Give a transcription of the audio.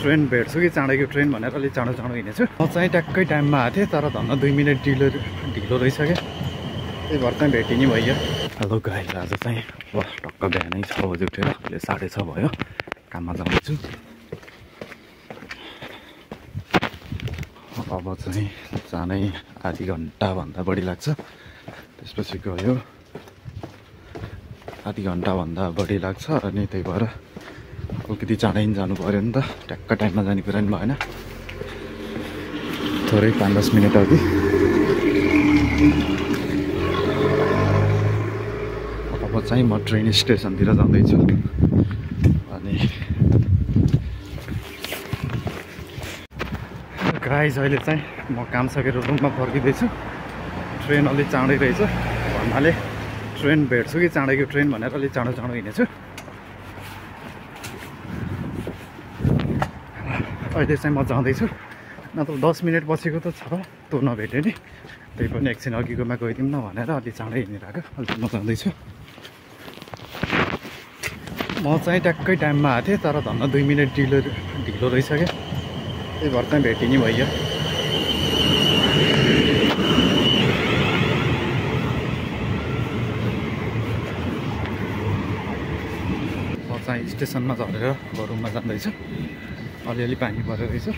Train भेट्छु कि चाँडैको train भनेर अलिक चाँडो चाँडो हिँडेछु। म चाहिँ ट्याक्कै टाइममा आएको थिएँ, तर धन्न 2 मिनट ढिलो रहेछ क्या, त्यही भएर चाहिँ भेटिने भइयो। हेलो गाइस, आज चाहिँ टक्क बिहानै 6 बजी उठेर अहिले 6:30 भयो, काममा जाँदैछु। अब चाहिँ जानै आधी घन्टाभन्दा बढी लाग्छ। त्यसपछि गयो आधी घन्टाभन्दा बढी लाग्छ, अनि त्यही भएर अलिकति चाँडै जानु पऱ्यो नि त, ट्याक्क टाइममा जाने कुरा नि भएन। थोरै 5-10 मिनट अघि। अब चाहिँ म ट्रेन स्टेसनतिर जाँदैछु। अनि गाइस, अहिले चाहिँ म काम सकेर रुममा फर्किँदैछु। ट्रेन अलिक चाँडै रहेछ भन्नाले ट्रेन भेट्छु कि चाँडैको ट्रेन भनेर अलिक चाँडो चाँडो हिँडेछु। अहिले चाहिँ म जाँदैछु, नत्र 10 मिनट पछिको त छ तँ नभेट्यो नि, त्यही पनि एकछिन अघिकोमा गइदिउँ न भनेर अलि चाँडै हिँडेर आएको। अहिले म जाँदैछु। म चाहिँ ट्याक्कै टाइममा आएको थिएँ, तर धन्न 2 मिनट ढिलो रहेछ क्या, त्यही भएर चाहिँ भेटिने भइयो। चाहिँ स्टेसनमा झरेर रुममा जाँदैछु। अलिअलि पानी परेको रहेछ।